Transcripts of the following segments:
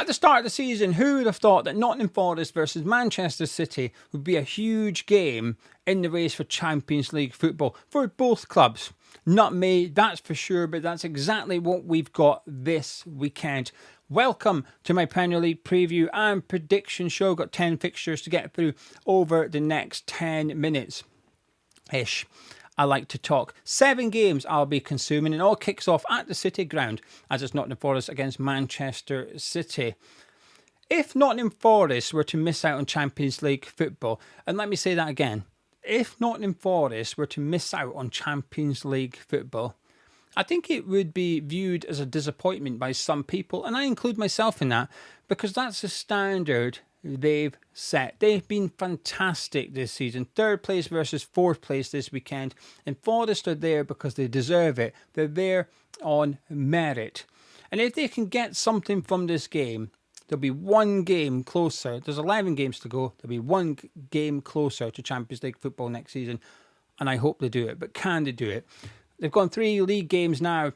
At the start of the season, who would have thought that Nottingham Forest versus Manchester City would be a huge game in the race for Champions League football for both clubs? Not me, that's for sure, but that's exactly what we've got this weekend. Welcome to my Premier League preview and prediction show. Got 10 fixtures to get through over the next 10 minutes-ish. I like to talk. 7 games I'll be consuming, and all kicks off at the City ground as it's Nottingham Forest against Manchester City. If Nottingham Forest were to miss out on Champions League football, and let me say that again, if Nottingham Forest were to miss out on Champions League football, I think it would be viewed as a disappointment by some people, and I include myself in that, because that's the standard they've set. They've been fantastic this season. 3rd place versus 4th place this weekend. And Forest are there because they deserve it. They're there on merit. And if they can get something from this game, there'll be 1 game closer. There's 11 games to go. There'll be 1 game closer to Champions League football next season. And I hope they do it. But can they do it? They've gone 3 league games now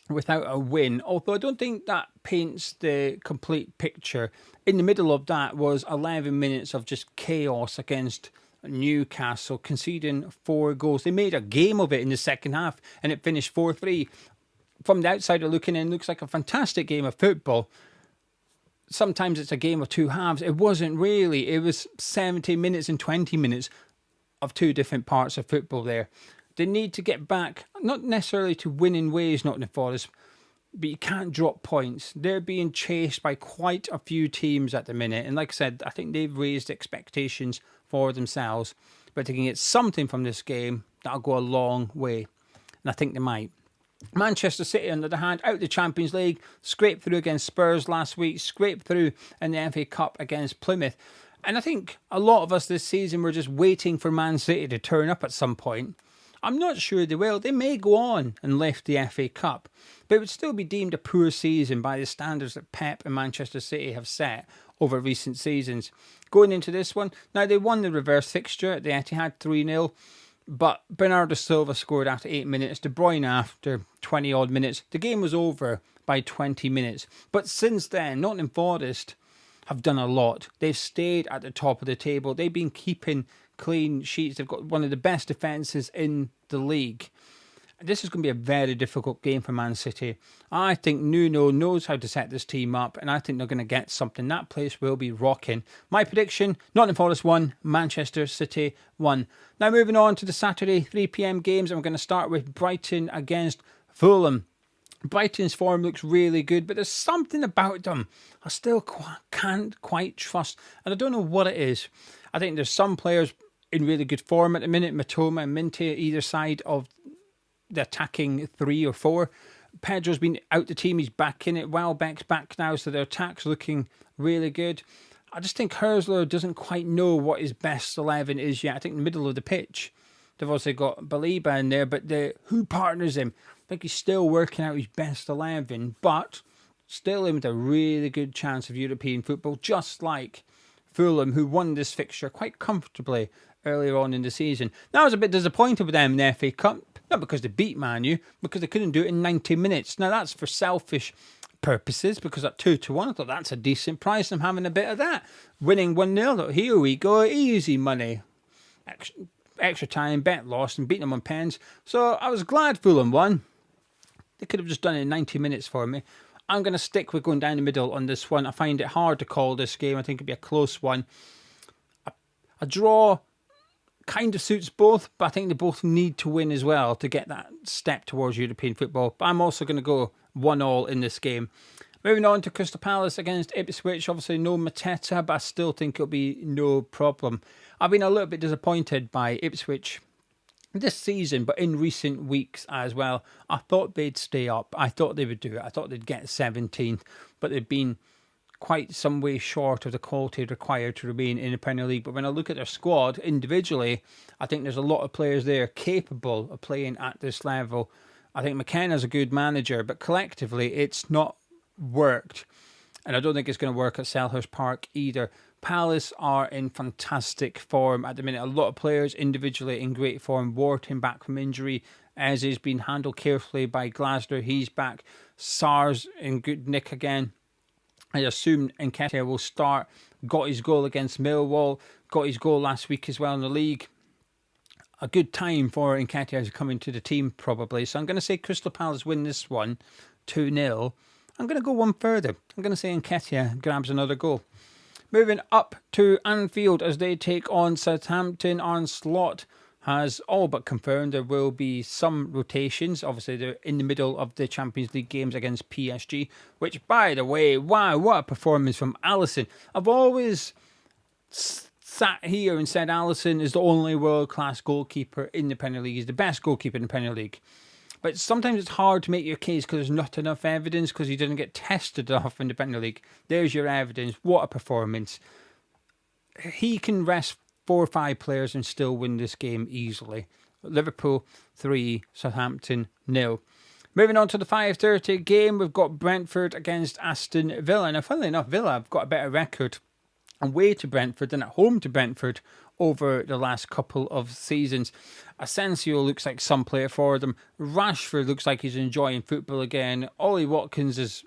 without a win, although I don't think that paints the complete picture. In the middle of that was 11 minutes of just chaos against Newcastle, conceding 4 goals. They made a game of it in the second half, and it finished 4-3. From the outsider looking in, looks like a fantastic game of football. Sometimes it's a game of 2 halves. It wasn't really. It was 70 minutes and 20 minutes of 2 different parts of football there. They need to get back, not necessarily to winning ways, Nottingham Forest, but you can't drop points. They're being chased by quite a few teams at the minute. And like I said, I think they've raised expectations for themselves. But if they can get something from this game, that'll go a long way. And I think they might. Manchester City, on the other hand, out the Champions League, scraped through against Spurs last week, scraped through in the FA Cup against Plymouth. And I think a lot of us this season were just waiting for Man City to turn up at some point. I'm not sure they will. They may go on and lift the FA Cup, but it would still be deemed a poor season by the standards that Pep and Manchester City have set over recent seasons. Going into this one, now they won the reverse fixture at the Etihad 3-0, but Bernardo Silva scored after 8 minutes, De Bruyne after 20 odd minutes. The game was over by 20 minutes. But since then, Nottingham Forest have done a lot. They've stayed at the top of the table. They've been keeping clean sheets. They've got one of the best defences in the league. This is going to be a very difficult game for Man City. I think Nuno knows how to set this team up, and I think they're going to get something. That place will be rocking. My prediction, Nottingham Forest 1, Manchester City 1. Now moving on to the Saturday 3 p.m. games, and we're going to start with Brighton against Fulham. Brighton's form looks really good, but there's something about them I still can't quite trust, and I don't know what it is. I think there's some players in really good form at the minute, Matoma and Minte either side of the attacking 3 or 4. Pedro's been out the team, he's back in it. Welbeck's back now, so their attack's looking really good. I just think Herzler doesn't quite know what his best 11 is yet. I think in the middle of the pitch, they've also got Baliba in there, but who partners him? I think he's still working out his best 11, but still in with a really good chance of European football, just like Fulham, who won this fixture quite comfortably earlier on in the season. Now I was a bit disappointed with them in the FA Cup, not because they beat Man U, because they couldn't do it in 90 minutes. Now that's for selfish purposes, because at 2-1, I thought that's a decent price. I'm having a bit of that. Winning 1-0, here we go, easy money. Extra time, bet lost, and beating them on pens. So I was glad Fulham won. They could have just done it in 90 minutes for me. I'm going to stick with going down the middle on this one. I find it hard to call this game. I think it'll be a close one. A draw kind of suits both, but I think they both need to win as well to get that step towards European football. But I'm also going to go 1-1 in this game. Moving on to Crystal Palace against Ipswich. Obviously no Mateta, but I still think it'll be no problem. I've been a little bit disappointed by Ipswich this season, but in recent weeks as well. I thought they'd stay up. I thought they would do it. I thought they'd get 17th, but they've been quite some way short of the quality required to remain in the Premier League. But when I look at their squad individually, I think there's a lot of players there capable of playing at this level. I think McKenna's a good manager, but collectively it's not worked. And I don't think it's going to work at Selhurst Park either. Palace are in fantastic form at the minute. A lot of players individually in great form. Wharton back from injury. Eze has been handled carefully by Glasner. He's back. Sars in good nick again. I assume Nketiah will start. Got his goal against Millwall. Got his goal last week as well in the league. A good time for Nketiah to come into the team probably. So I'm going to say Crystal Palace win this one 2-0. I'm going to go one further. I'm going to say Nketiah grabs another goal. Moving up to Anfield as they take on Southampton. Arne Slot has all but confirmed there will be some rotations. Obviously, they're in the middle of the Champions League games against PSG, which, by the way, wow, what a performance from Alisson. I've always sat here and said Alisson is the only world-class goalkeeper in the Premier League. He's the best goalkeeper in the Premier League. But sometimes it's hard to make your case because there's not enough evidence because he didn't get tested enough in the Premier League. There's your evidence. What a performance. He can rest 4 or 5 players and still win this game easily. Liverpool 3, Southampton 0. Moving on to the 5:30 game, we've got Brentford against Aston Villa. Now, funnily enough, Villa have got a better record away to Brentford than at home to Brentford over the last couple of seasons. Asensio looks like some player for them. Rashford looks like he's enjoying football again. Ollie Watkins is,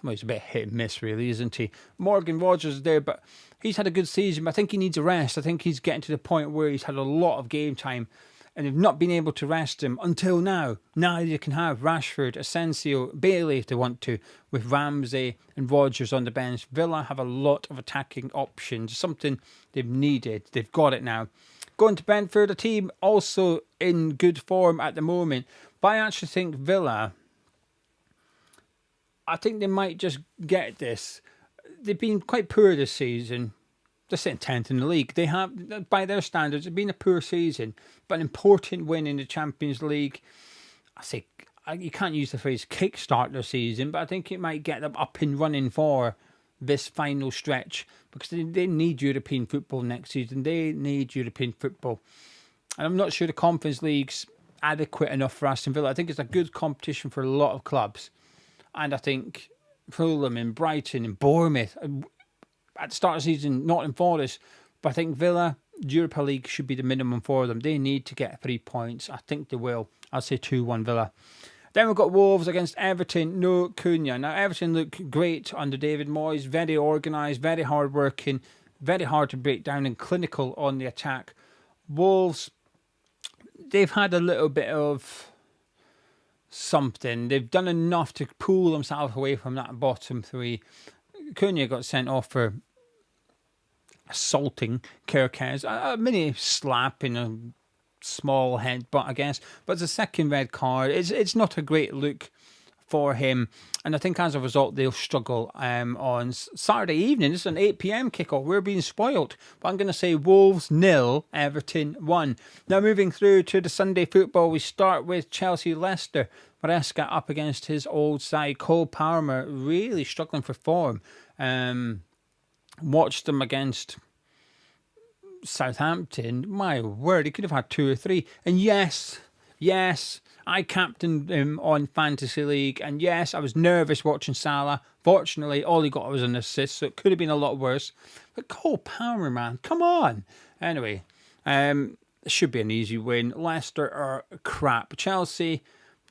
well, he's a bit hit and miss really, isn't he? Morgan Rogers is there, but he's had a good season, but I think he needs a rest. I think he's getting to the point where he's had a lot of game time and they've not been able to rest him until now. Now you can have Rashford, Asensio, Bailey if they want to, with Ramsey and Rodgers on the bench. Villa have a lot of attacking options, something they've needed. They've got it now. Going to Brentford, a team also in good form at the moment, but I actually think Villa, I think they might just get this. They've been quite poor this season. They're sitting 10th in the league. They have, by their standards, it's been a poor season, but an important win in the Champions League. You can't use the phrase kickstart their season, but I think it might get them up and running for this final stretch because they need European football next season. They need European football. And I'm not sure the Conference League's adequate enough for Aston Villa. I think it's a good competition for a lot of clubs. And I think Fulham and Brighton and Bournemouth, at the start of the season, Nottingham Forest, but I think Villa, Europa League should be the minimum for them. They need to get 3 points. I think they will. I'll say 2-1 Villa. Then we've got Wolves against Everton. No Cunha. Now, Everton look great under David Moyes. Very organised, very hard-working, very hard to break down and clinical on the attack. Wolves, they've had a little bit of something. They've done enough to pull themselves away from that bottom 3. Cunha got sent off for assaulting Kirkez. A mini slap in a small headbutt, I guess. But it's a second red card. It's not a great look for him. And I think as a result, they'll struggle on Saturday evening. It's an 8 p.m. kickoff. We're being spoilt. But I'm going to say Wolves 0, Everton 1. Now moving through to the Sunday football, we start with Chelsea-Leicester. Maresca up against his old side. Cole Palmer really struggling for form. Watched them against Southampton. My word, he could have had 2 or 3. And yes, I captained him on Fantasy League. And yes, I was nervous watching Salah. Fortunately, all he got was an assist, so it could have been a lot worse. But Cole Palmer, man, come on. Anyway, it should be an easy win. Leicester are crap. Chelsea,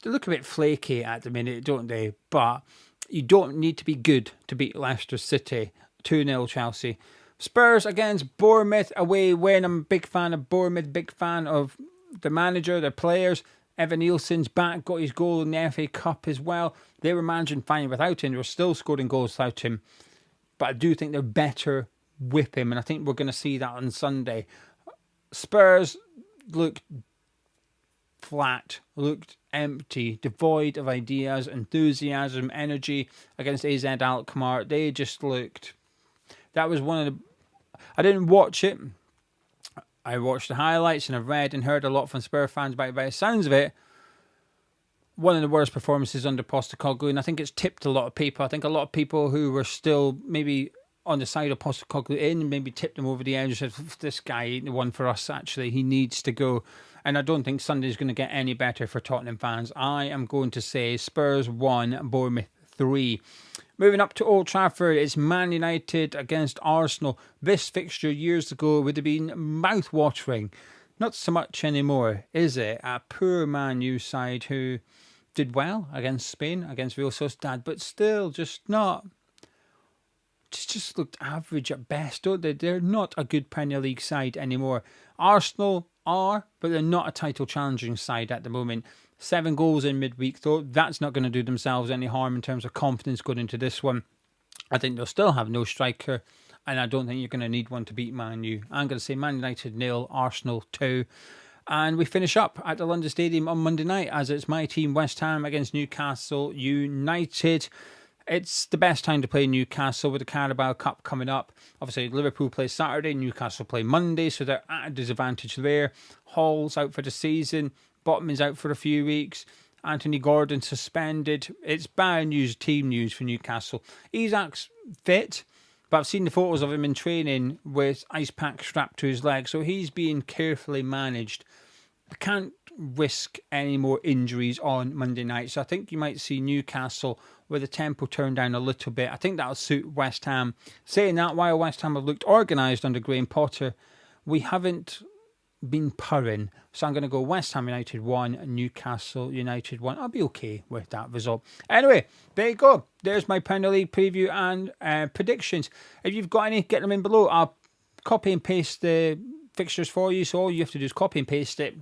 they look a bit flaky at the minute, don't they? But you don't need to be good to beat Leicester City. 2-0 Chelsea. Spurs against Bournemouth away win. I'm a big fan of Bournemouth, big fan of the manager, their players. Evan Nielsen's back, got his goal in the FA Cup as well. They were managing fine without him. They were still scoring goals without him. But I do think they're better with him, and I think we're going to see that on Sunday. Spurs looked flat, looked empty, devoid of ideas, enthusiasm, energy against AZ Alkmaar. They just looked... That was one of the... I didn't watch it. I watched the highlights and I've read and heard a lot from Spurs fans about it. By the sounds of it, one of the worst performances under Postecoglou, and I think it's tipped a lot of people. I think a lot of people who were still maybe on the side of Postecoglou maybe tipped him over the edge and said, this guy ain't the one for us, actually. He needs to go. And I don't think Sunday's going to get any better for Tottenham fans. I am going to say Spurs 1, Bournemouth 3. Moving up to Old Trafford, it's Man United against Arsenal. This fixture years ago would have been mouth-watering. Not so much anymore, is it? A poor Man U side who did well against Spain, against Real Sociedad, but still just not just looked average at best, don't they? They're not a good Premier League side anymore. Arsenal are, but they're not a title challenging side at the moment. 7 goals in midweek, though. That's not going to do themselves any harm in terms of confidence going into this one. I think they'll still have no striker, and I don't think you're going to need one to beat Man U. I'm going to say Man United 0, Arsenal 2. And we finish up at the London Stadium on Monday night as it's my team West Ham against Newcastle United. It's the best time to play Newcastle with the Carabao Cup coming up. Obviously, Liverpool play Saturday, Newcastle play Monday, so they're at a disadvantage there. Hall's out for the season. Botman's out for a few weeks. Anthony Gordon suspended. It's bad news, team news for Newcastle. Isak's fit, but I've seen the photos of him in training with ice pack strapped to his leg, so he's being carefully managed. I can't risk any more injuries on Monday night, so I think you might see Newcastle with the tempo turned down a little bit. I think that'll suit West Ham. Saying that, while West Ham have looked organised under Graham Potter, we haven't been purring. So I'm going to go West Ham United 1, Newcastle United 1. I'll be okay with that result. Anyway, there you go. There's my Premier League preview and predictions. If you've got any, get them in below. I'll copy and paste the fixtures for you. So all you have to do is copy and paste it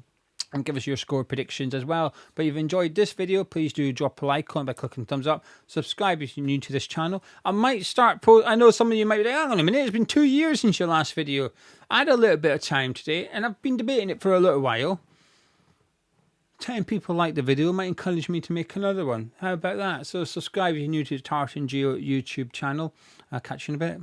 and give us your score predictions as well. But if you've enjoyed this video, please do drop a like on it by clicking thumbs up. Subscribe if you're new to this channel. I might start I know some of you might be like, hang on a minute, it's been 2 years since your last video. I had a little bit of time today and I've been debating it for a little while. 10 people like the video might encourage me to make another one. How about that? So subscribe if you're new to the Tartan YouTube channel. I'll catch you in a bit.